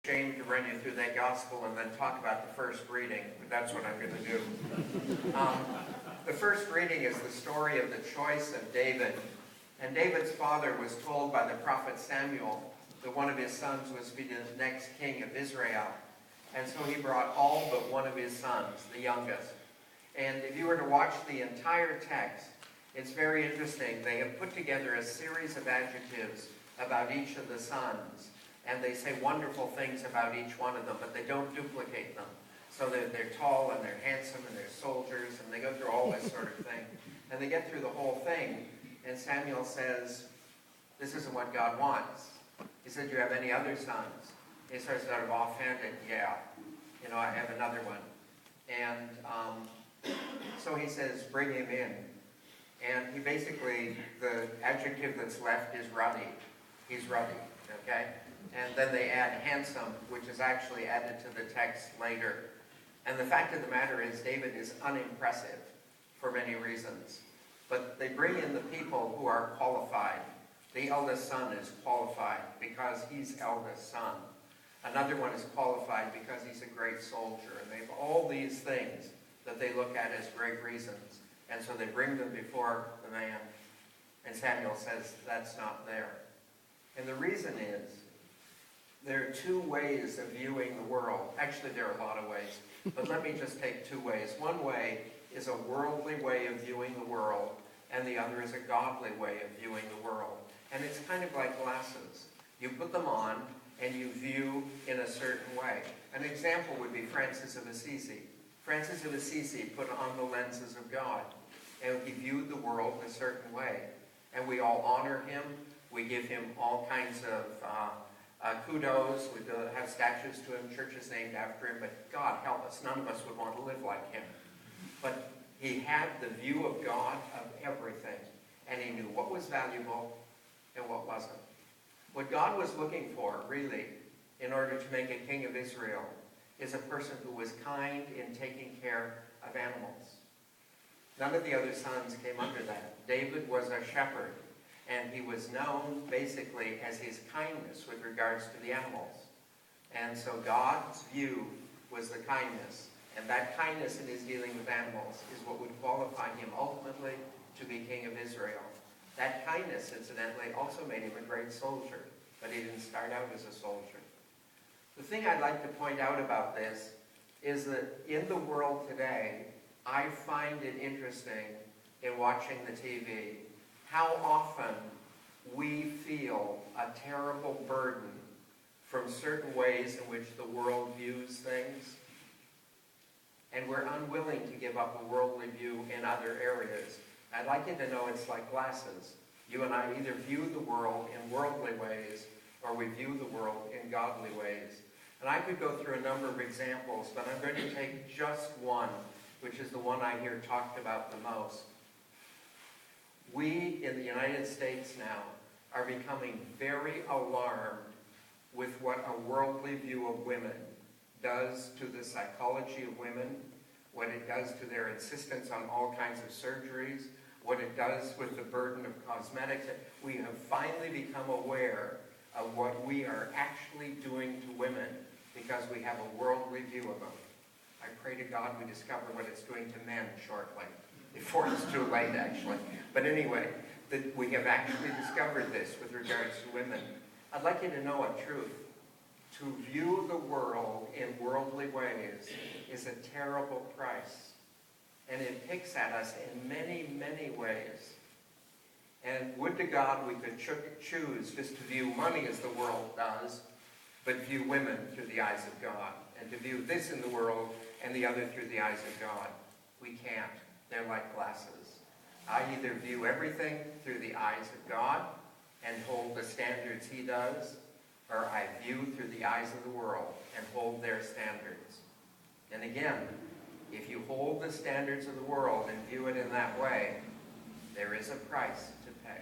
ashamed to run you through that gospel and then talk about the first reading, but that's what I'm going to do. The first reading is the story of the choice of David. And David's father was told by the prophet Samuel that one of his sons was to be the next king of Israel. And so he brought all but one of his sons, the youngest. And if you were to watch the entire text, it's very interesting. They have put together a series of adjectives about each of the sons. And they say wonderful things about each one of them, but they don't duplicate them. So they're tall and they're handsome and they're soldiers and they go through all this sort of thing. And they get through the whole thing. And Samuel says, this isn't what God wants. He said, do you have any other sons? He starts out of offhanded, yeah. I have another one. And so he says, bring him in. And he basically, the adjective that's left is ruddy. He's ruddy, okay? And then they add handsome, which is actually added to the text later. And the fact of the matter is, David is unimpressive for many reasons. But they bring in the people who are qualified. The eldest son is qualified because he's eldest son. Another one is qualified because he's a great soldier. And they have all these things that they look at as great reasons. And so they bring them before the man. And Samuel says, that's not there. And the reason is, there are two ways of viewing the world. Actually, there are a lot of ways. But let me just take two ways. One way is a worldly way of viewing the world, and the other is a godly way of viewing the world. And it's kind of like glasses. You put them on, and you view in a certain way. An example would be Francis of Assisi. Francis of Assisi put on the lenses of God, and he viewed the world a certain way. And we all honor him. We give him all kinds of kudos. We have statues to him, churches named after him, but God help us, none of us would want to live like him. But he had the view of God of everything, and he knew what was valuable and what wasn't. What God was looking for, really, in order to make a king of Israel, is a person who was kind in taking care of animals. None of the other sons came under that. David was a shepherd, and he was known basically as his kindness with regards to the animals. And so God's view was the kindness. And that kindness in his dealing with animals is what would qualify him ultimately to be king of Israel. That kindness, incidentally, also made him a great soldier, but he didn't start out as a soldier. The thing I'd like to point out about this is that in the world today, I find it interesting in watching the TV how often we feel a terrible burden from certain ways in which the world views things. And we're unwilling to give up a worldly view in other areas. I'd like you to know it's like glasses. You and I either view the world in worldly ways or we view the world in godly ways. And I could go through a number of examples, but I'm going to take just one, which is the one I hear talked about the most. We in the United States now are becoming very alarmed with what a worldly view of women does to the psychology of women, what it does to their insistence on all kinds of surgeries, what it does with the burden of cosmetics. We have finally become aware of what we are actually doing to women because we have a worldly view of them. I pray to God we discover what it's doing to men shortly, before it's too late, actually. But anyway, that we have actually discovered this with regards to women. I'd like you to know a truth. To view the world in worldly ways is a terrible price. And it picks at us in many, many ways. And would to God we could choose just to view money as the world does, but view women through the eyes of God. And to view this in the world and the other through the eyes of God. We can't. They're like glasses. I either view everything through the eyes of God and hold the standards he does, or I view through the eyes of the world and hold their standards. And again, if you hold the standards of the world and view it in that way, there is a price to pay.